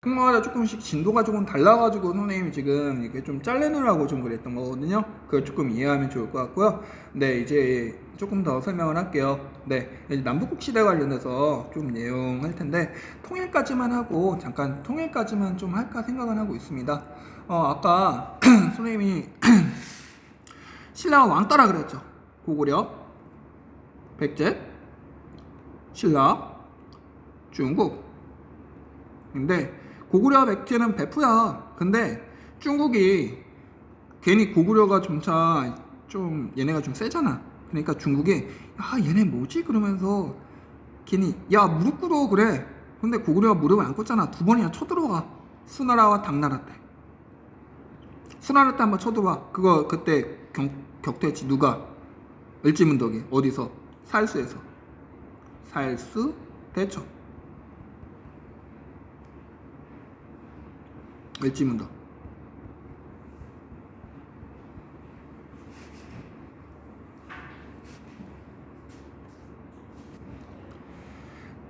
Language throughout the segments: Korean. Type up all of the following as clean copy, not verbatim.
흑마가 조금씩 진도가 조금 달라가지고 선생님이 지금 이렇게 좀 잘라내려고 좀 그랬던 거거든요. 그걸 조금 이해하면 좋을 것 같고요. 네, 이제 조금 더 설명을 할게요. 네, 이제 남북국 시대 관련해서 좀 내용할 텐데 통일까지만 하고 잠깐 통일까지만 좀 할까 생각을 하고 있습니다. 아까 선생님이 신라가 왕따라 그랬죠. 고구려, 백제, 신라, 중국. 근데 고구려와 백제는 베프야. 근데 중국이 괜히 고구려가 점차 좀 얘네가 좀 세잖아. 그러니까 중국이 야 얘네 뭐지? 그러면서 괜히 야 무릎 꿇어 그래. 근데 고구려가 무릎을 안 꿇잖아. 두 번이나 쳐들어가. 수나라와 당나라 때. 수나라 때 한번 쳐들어와. 그거 그때 격퇴했지. 누가? 을지문덕이. 어디서? 살수에서. 살수 대처. 을지문덕.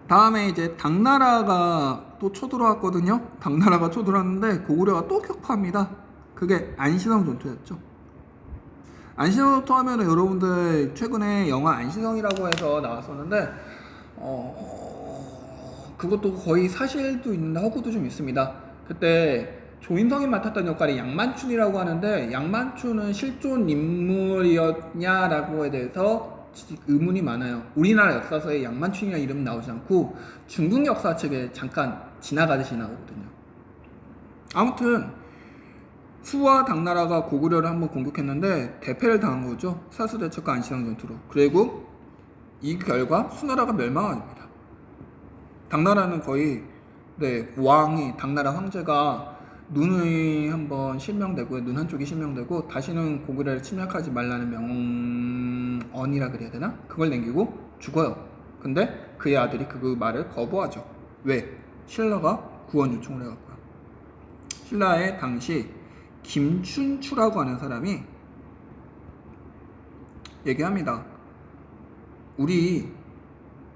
다음에 이제 당나라가 또 쳐들어왔거든요. 당나라가 쳐들어왔는데 고구려가 또 격파합니다. 그게 안시성 전투였죠. 안시성 전투 하면은 여러분들 최근에 영화 안시성이라고 해서 나왔었는데 그것도 거의 사실도 있는데 허구도 좀 있습니다. 그때 조인성이 맡았던 역할이 양만춘이라고 하는데 양만춘은 실존 인물이었냐라고에 대해서 의문이 많아요. 우리나라 역사서에 양만춘이라는 이름 나오지 않고 중국 역사책에 잠깐 지나가듯이 나오거든요. 아무튼 수와 당나라가 고구려를 한번 공격했는데 대패를 당한 거죠. 사수대첩과 안시성 전투로. 그리고 이 결과 수나라가 멸망합니다. 당나라는 거의 왕이 당나라 황제가 눈이 한번 실명되고 눈 한쪽이 실명되고 다시는 고구려를 침략하지 말라는 명언이라 그래야 되나? 그걸 남기고 죽어요. 근데 그의 아들이 그 말을 거부하죠. 왜? 신라가 구원 요청을 해갖고요. 신라의 당시 김춘추라고 하는 사람이 얘기합니다. 우리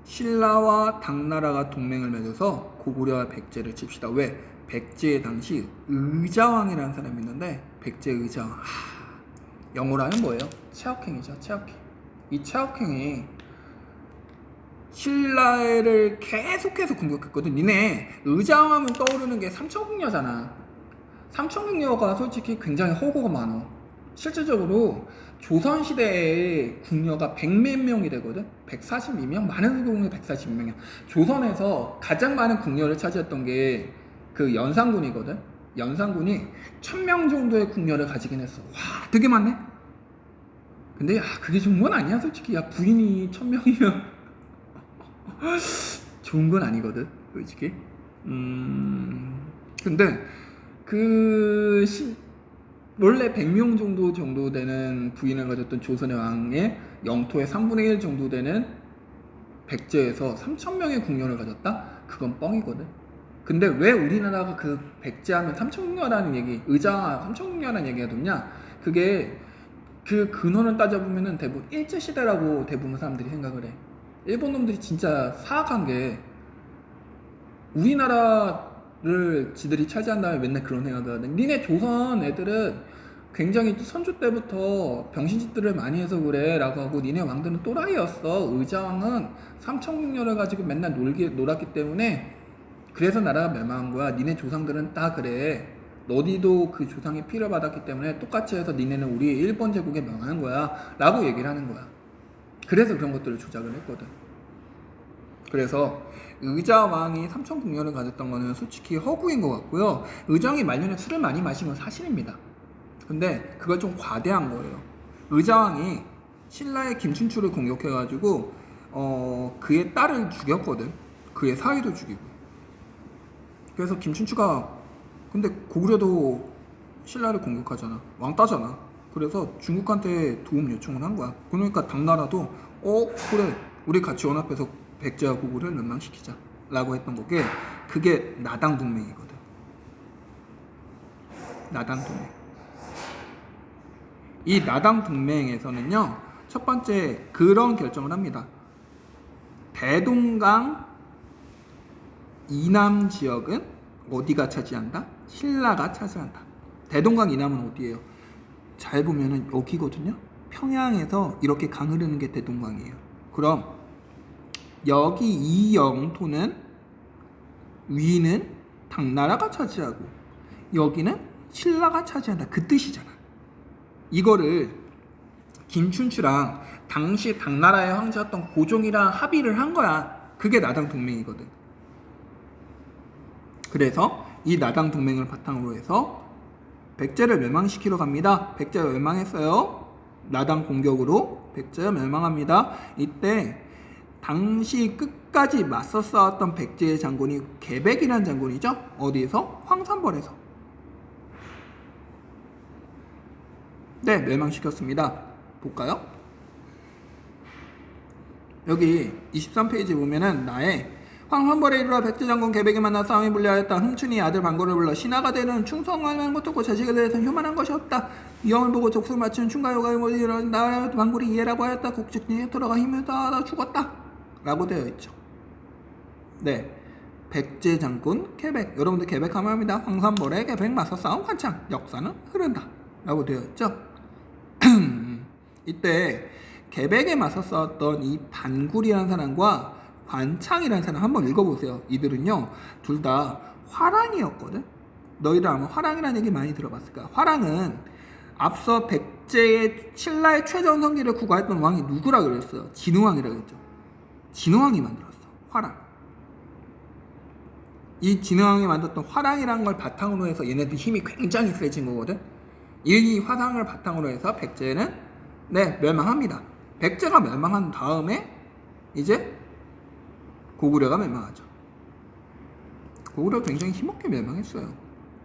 신라와 당나라가 동맹을 맺어서 고구려와 백제를 칩시다. 왜? 백제의 당시 의자왕이라는 사람이 있는데 백제 의자왕. 영어로 하면 뭐예요? 체학행이죠. 체학행. 이 체학행이 신라를 계속해서 공격했거든. 니네 의자왕 하면 떠오르는 게 삼천궁녀잖아. 삼천궁녀가 솔직히 굉장히 허구가 많아. 실질적으로 조선시대에 궁녀가 100몇 명이 되거든. 142명? 많은 경우에 142명이야. 조선에서 가장 많은 궁녀를 차지했던 게 그 연산군이거든. 연산군이 1000명 정도의 궁녀를 가지긴 했어. 와, 되게 많네. 근데 야, 그게 좋은 건 아니야 솔직히. 야, 부인이 1000명이면 좋은 건 아니거든 솔직히. 근데 원래 100명 정도 되는 부인을 가졌던 조선의 왕의 영토의 3분의 1 정도 되는 백제에서 3000명의 궁녀를 가졌다? 그건 뻥이거든. 근데 왜 우리나라가 그 백제하면 삼천궁녀라는 얘기, 의자 삼천궁녀라는 얘기가 됐냐? 그게 그 근원을 따져보면은 대부분 일제시대라고 대부분 사람들이 생각을 해. 일본 놈들이 진짜 사악한 게 우리나라를 지들이 차지한 다음에 맨날 그런 생각을 하거든. 니네 조선 애들은 굉장히 선조 때부터 병신짓들을 많이 해서 그래 라고 하고 니네 왕들은 또라이였어. 의자왕은 삼천궁녀를 가지고 맨날 놀았기 때문에 그래서 나라가 멸망한 거야. 니네 조상들은 다 그래. 너희도 그 조상이 피를 받았기 때문에 똑같이 해서 니네는 우리 일본 제국에 멸망한 거야 라고 얘기를 하는 거야. 그래서 그런 것들을 조작을 했거든. 그래서 의자왕이 삼천궁녀를 가졌던 거는 솔직히 허구인 것 같고요. 의자왕이 말년에 술을 많이 마신 건 사실입니다. 근데 그걸 좀 과대한 거예요. 의자왕이 신라의 김춘추를 공격해가지고 그의 딸을 죽였거든. 그의 사위도 죽이고. 그래서 김춘추가 근데 고구려도 신라를 공격하잖아. 왕따잖아. 그래서 중국한테 도움 요청을 한 거야. 그러니까 당나라도 그래 우리 같이 연합해서 백제와 고구려를 멸망시키자 라고 했던 거게 그게 나당 동맹이거든. 나당 동맹. 이 나당 동맹에서는요 첫 번째 그런 결정을 합니다. 대동강 이남 지역은 어디가 차지한다? 신라가 차지한다. 대동강 이남은 어디예요? 잘 보면은 여기거든요. 평양에서 이렇게 강 흐르는 게 대동강이에요. 그럼 여기 이 영토는 위는 당나라가 차지하고 여기는 신라가 차지한다. 그 뜻이잖아. 이거를 김춘추랑 당시 당나라의 황제였던 고종이랑 합의를 한 거야. 그게 나당 동맹이거든. 그래서 이 나당 동맹을 바탕으로 해서 백제를 멸망시키러 갑니다. 백제가 멸망했어요. 나당 공격으로 백제가 멸망합니다. 이때 당시 끝까지 맞서 싸웠던 백제의 장군이 계백이라는 장군이죠. 어디에서? 황산벌에서. 네, 멸망시켰습니다. 볼까요? 여기 23페이지 보면은 나의 황산벌에 이르러 백제 장군 계백이 만나 싸움이 불리하였다. 흠춘이 아들 방고를 불러 신하가 되는 충성하는 것도 없고 자식에 대해서는 효만한 것이 없다. 이 영을 보고 족수를 맞추는 충가요가 이런 나라 방고를 이해라고 하였다. 곡직에 들어가 힘을 다하다 죽었다. 라고 되어 있죠. 네, 백제 장군 계백. 여러분들 계백하면 합니다. 황산벌에 계백 맞서 싸움 한창 역사는 흐른다. 라고 되어 있죠. 이때 계백에 맞서 싸웠던 이 반굴이라는 사람과 관창이라는 사람 한번 읽어보세요. 이들은요 둘 다 화랑이었거든. 너희들 아마 화랑이라는 얘기 많이 들어봤을 거야. 화랑은 앞서 백제의 신라의 최전성기를 구가했던 왕이 누구라 그랬어요? 진흥왕이라고 했죠. 진흥왕이 만들었어. 화랑. 이 진흥왕이 만들었던 화랑이라는 걸 바탕으로 해서 얘네들 힘이 굉장히 세진 거거든. 이 화상을 바탕으로 해서 백제는 멸망합니다. 백제가 멸망한 다음에 이제 고구려가 멸망하죠. 고구려가 굉장히 힘없게 멸망했어요.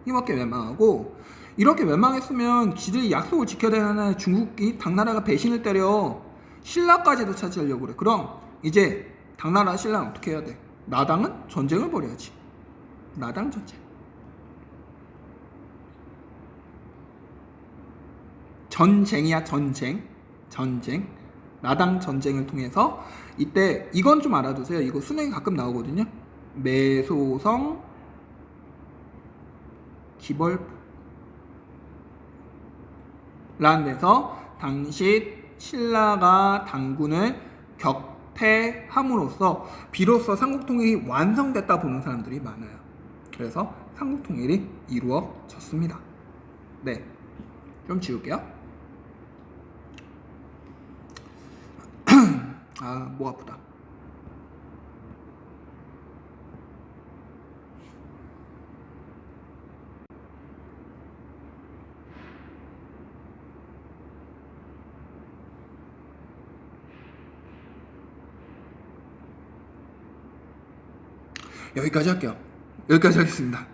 힘없게 멸망하고 이렇게 멸망했으면 지들이 약속을 지켜야 되는 중국이 당나라가 배신을 때려 신라까지도 차지하려고 그래. 그럼 이제 당나라 신라는 어떻게 해야 돼? 나당은 전쟁을 벌여야지. 나당 전쟁. 전쟁이야 전쟁. 나당 전쟁을 통해서 이때 이건 좀 알아두세요. 이거 수능에 가끔 나오거든요. 매소성 기벌포 라는 데서 당시 신라가 당군을 격퇴함으로써 비로소 삼국통일이 완성됐다 보는 사람들이 많아요. 그래서 삼국통일이 이루어졌습니다. 네, 좀 지울게요. 아, 목 아프다. 여기까지 할게요. 여기까지 하겠습니다.